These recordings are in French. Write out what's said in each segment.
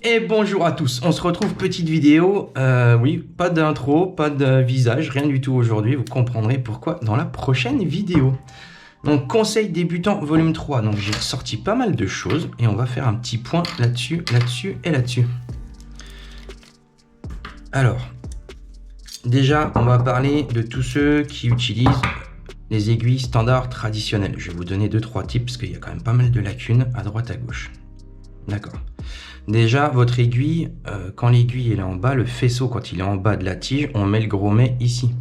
Et bonjour à tous, on se retrouve, petite vidéo, oui, pas d'intro, pas de visage, rien du tout aujourd'hui, vous comprendrez pourquoi dans la prochaine vidéo. Donc conseil débutant volume 3, donc j'ai ressorti pas mal de choses et on va faire un petit point là-dessus, là-dessus et là-dessus. Alors, déjà on va parler de tous ceux qui utilisent les aiguilles standards traditionnelles. Je vais vous donner 2-3 tips parce qu'il y a quand même pas mal de lacunes à droite à gauche. D'accord. Déjà, votre aiguille, quand l'aiguille est en bas, le faisceau, quand il est en bas de la tige, on met le gros met ici.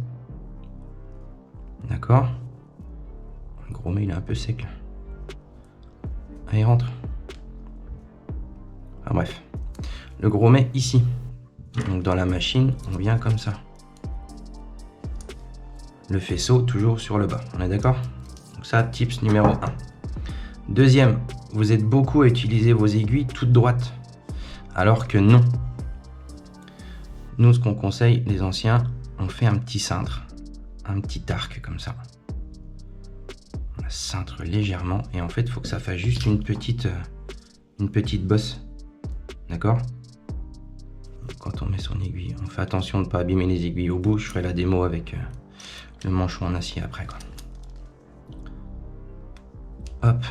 D'accord? Le gros met, il est un peu sec là. Allez, rentre. Enfin bref. Le gros met ici. Donc dans la machine, on vient comme ça. Le faisceau toujours sur le bas. On est d'accord? Donc ça, tips numéro 1. Deuxième, vous êtes beaucoup à utiliser vos aiguilles toutes droites. Alors que non. Nous, ce qu'on conseille, les anciens, on fait un petit cintre, un petit arc comme ça. On cintre légèrement et en fait, il faut que ça fasse juste une petite bosse. D'accord? Quand on met son aiguille, on fait attention de ne pas abîmer les aiguilles au bout. Je ferai la démo avec le manchon en acier après, quoi. Hop.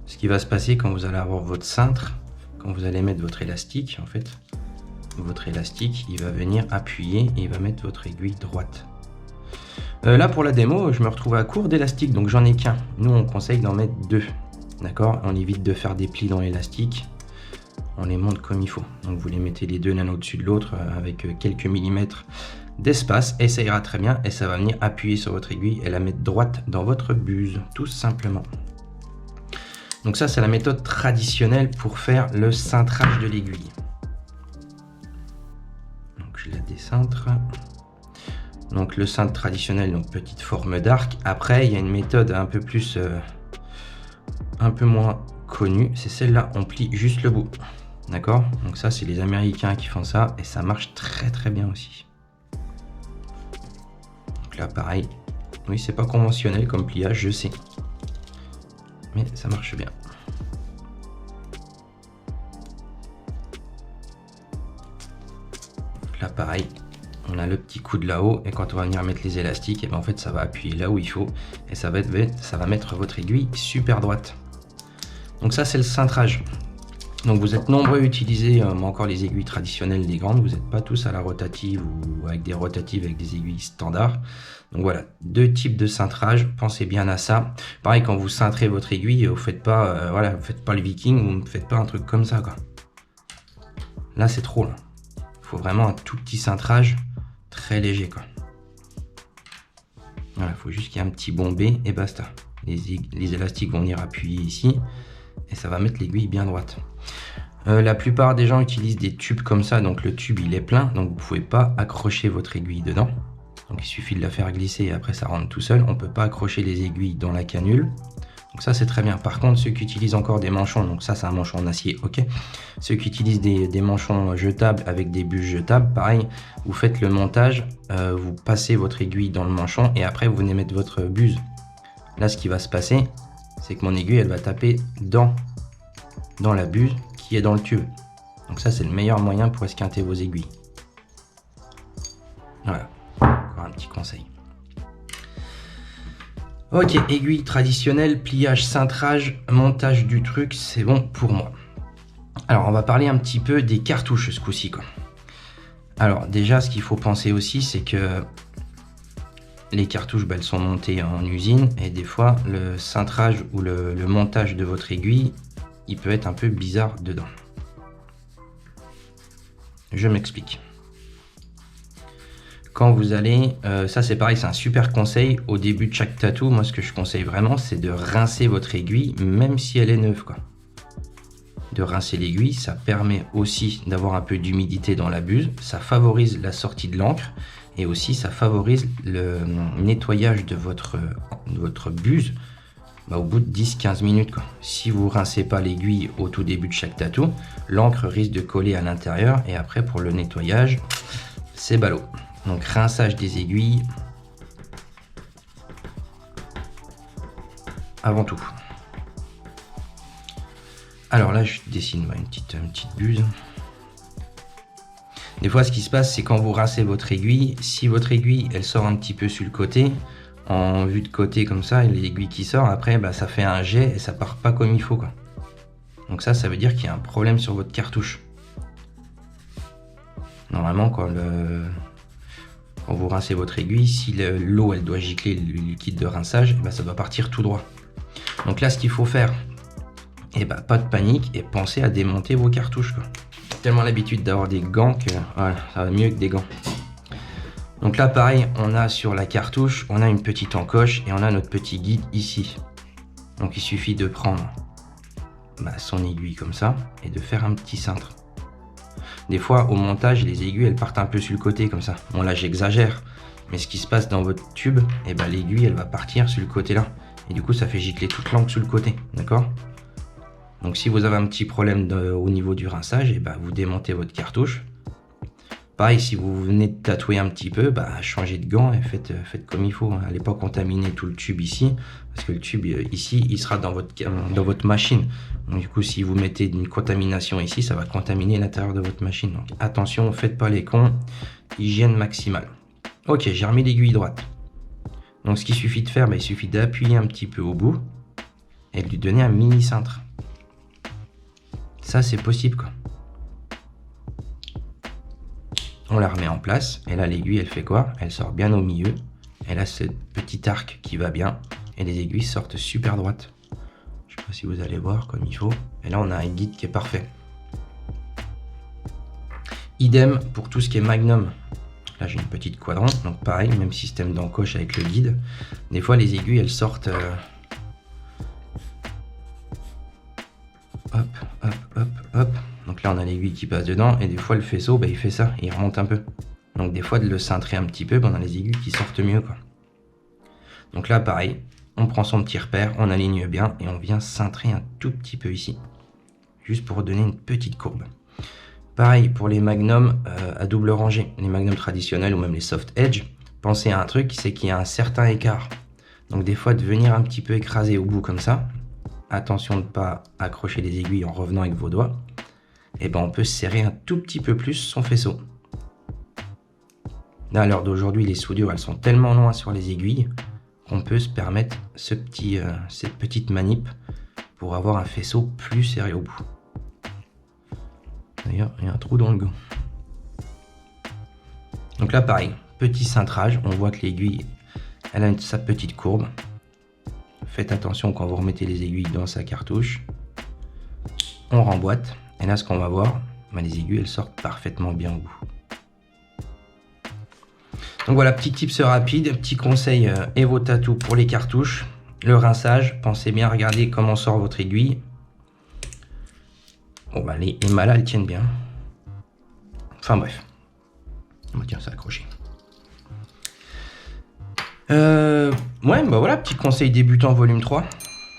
Ce qui va se passer quand vous allez avoir votre cintre, quand vous allez mettre votre élastique, en fait, votre élastique, il va venir appuyer et il va mettre votre aiguille droite. Là, pour la démo, je me retrouve à court d'élastique, donc j'en ai qu'un. Nous, on conseille d'en mettre 2. D'accord? On évite de faire des plis dans l'élastique. On les monte comme il faut. Donc, vous les mettez les deux l'un au-dessus de l'autre avec quelques millimètres d'espace et ça ira très bien et ça va venir appuyer sur votre aiguille et la mettre droite dans votre buse, tout simplement. Donc ça, c'est la méthode traditionnelle pour faire le cintrage de l'aiguille. Donc je la décintre. Donc le cintre traditionnel, donc petite forme d'arc. Après, il y a une méthode un peu plus, un peu moins connue. C'est celle-là, on plie juste le bout. D'accord? Donc ça, c'est les Américains qui font ça et ça marche très très bien aussi. Donc là, pareil. Oui, c'est pas conventionnel comme pliage, je sais. Mais ça marche bien. Là pareil, on a le petit coude là-haut et quand on va venir mettre les élastiques, et ben en fait ça va appuyer là où il faut et ça va mettre votre aiguille super droite. Donc ça c'est le cintrage. Donc vous êtes nombreux à utiliser encore les aiguilles traditionnelles des grandes, vous n'êtes pas tous à la rotative ou avec des rotatives avec des aiguilles standards. Donc voilà, 2 types de cintrage, pensez bien à ça. Pareil, quand vous cintrez votre aiguille, vous faites pas, voilà, vous faites pas le viking, vous ne faites pas un truc comme ça, quoi. Là c'est trop là. Il faut vraiment un tout petit cintrage très léger, quoi. Voilà, il faut juste qu'il y ait un petit bombé et basta. Les élastiques vont venir appuyer ici et ça va mettre l'aiguille bien droite. La plupart des gens utilisent des tubes comme ça, donc le tube il est plein, donc vous ne pouvez pas accrocher votre aiguille dedans. Donc il suffit de la faire glisser et après ça rentre tout seul. On ne peut pas accrocher les aiguilles dans la canule. Donc ça c'est très bien. Par contre, ceux qui utilisent encore des manchons, donc ça c'est un manchon en acier, ok. Ceux qui utilisent des manchons jetables avec des buses jetables, pareil, vous faites le montage, vous passez votre aiguille dans le manchon et après vous venez mettre votre buse. Là ce qui va se passer, c'est que mon aiguille elle va taper dans la buse qui est dans le tube. Donc ça c'est le meilleur moyen pour esquinter vos aiguilles. Voilà, encore un petit conseil. Ok, aiguille traditionnelle, pliage, cintrage, montage du truc, c'est bon pour moi. Alors, on va parler un petit peu des cartouches ce coup-ci, quoi. Alors, déjà, ce qu'il faut penser aussi, c'est que les cartouches, elles sont montées en usine et des fois, le cintrage ou le montage de votre aiguille, il peut être un peu bizarre dedans. Je m'explique. Quand vous allez, ça c'est pareil, c'est un super conseil au début de chaque tatou. Moi ce que je conseille vraiment c'est de rincer votre aiguille même si elle est neuve, quoi. De rincer l'aiguille, ça permet aussi d'avoir un peu d'humidité dans la buse, ça favorise la sortie de l'encre et aussi ça favorise le nettoyage de votre buse au bout de 10-15 minutes, quoi. Si vous rincez pas l'aiguille au tout début de chaque tatou, l'encre risque de coller à l'intérieur et après pour le nettoyage, c'est ballot. Donc rinçage des aiguilles avant tout. Alors là, je dessine une petite buse. Des fois, ce qui se passe, c'est quand vous rincez votre aiguille, si votre aiguille, elle sort un petit peu sur le côté, en vue de côté comme ça, et l'aiguille qui sort, après, bah, ça fait un jet et ça part pas comme il faut, quoi. Donc ça veut dire qu'il y a un problème sur votre cartouche. Normalement, quand vous rincez votre aiguille, si l'eau, elle doit gicler le liquide de rinçage, bah, ça doit partir tout droit. Donc là, ce qu'il faut faire, et bah, pas de panique et pensez à démonter vos cartouches, quoi. J'ai tellement l'habitude d'avoir des gants que voilà, ça va mieux que des gants. Donc là, pareil, on a sur la cartouche, on a une petite encoche et on a notre petit guide ici. Donc il suffit de prendre son aiguille comme ça et de faire un petit cintre. Des fois, au montage, les aiguilles, elles partent un peu sur le côté comme ça. Bon, là, j'exagère, mais ce qui se passe dans votre tube, et ben, l'aiguille, elle va partir sur le côté là. Et du coup, ça fait gicler toute l'encre sur le côté, d'accord? Donc si vous avez un petit problème au niveau du rinçage, et vous démontez votre cartouche. Pareil, si vous venez de tatouer un petit peu, changez de gants et faites comme il faut. À l'époque, contaminez tout le tube ici, parce que le tube ici, il sera dans votre machine. Donc du coup, si vous mettez une contamination ici, ça va contaminer l'intérieur de votre machine. Donc attention, faites pas les cons, hygiène maximale. Ok, j'ai remis l'aiguille droite. Donc ce qu'il suffit de faire, il suffit d'appuyer un petit peu au bout et de lui donner un mini cintre. Ça, c'est possible, quoi. On la remet en place et là, l'aiguille, elle fait quoi? Elle sort bien au milieu. Elle a ce petit arc qui va bien et les aiguilles sortent super droites. Je sais pas si vous allez voir comme il faut. Et là, on a un guide qui est parfait. Idem pour tout ce qui est Magnum. Là, j'ai une petite quadrant, donc pareil, même système d'encoche avec le guide. Des fois, les aiguilles, elles sortent... Hop, hop, hop, hop. Donc là, on a l'aiguille qui passe dedans. Et des fois, le faisceau, il fait ça. Il remonte un peu. Donc des fois, de le cintrer un petit peu, on a les aiguilles qui sortent mieux, quoi. Donc là, pareil. On prend son petit repère, on aligne bien. Et on vient cintrer un tout petit peu ici. Juste pour donner une petite courbe. Pareil pour les magnums à double rangée. Les magnums traditionnels ou même les soft edge. Pensez à un truc, c'est qu'il y a un certain écart. Donc des fois, de venir un petit peu écraser au bout comme ça. Attention de ne pas accrocher les aiguilles en revenant avec vos doigts. Et on peut serrer un tout petit peu plus son faisceau. Là, à l'heure d'aujourd'hui, les soudures, elles sont tellement loin sur les aiguilles qu'on peut se permettre cette petite manip pour avoir un faisceau plus serré au bout. D'ailleurs, il y a un trou dans le gant. Donc là, pareil, petit cintrage. On voit que l'aiguille, elle a sa petite courbe. Faites attention quand vous remettez les aiguilles dans sa cartouche. On remboîte. Et là, ce qu'on va voir, les aiguilles, elles sortent parfaitement bien au bout. Donc voilà, petit tips rapide, petit conseil Evo Tattoo pour les cartouches. Le rinçage, pensez bien à regarder comment sort votre aiguille. Bon, les émalas, elles tiennent bien. Enfin bref. Tiens, c'est accroché. Ouais, voilà, petit conseil débutant volume 3.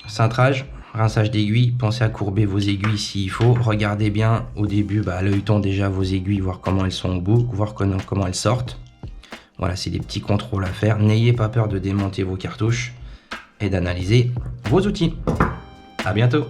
Cintrage, rinçage d'aiguilles, pensez à courber vos aiguilles s'il faut. Regardez bien au début, à l'œilleton déjà vos aiguilles, voir comment elles sont au bout, voir comment elles sortent. Voilà, c'est des petits contrôles à faire. N'ayez pas peur de démonter vos cartouches et d'analyser vos outils. À bientôt.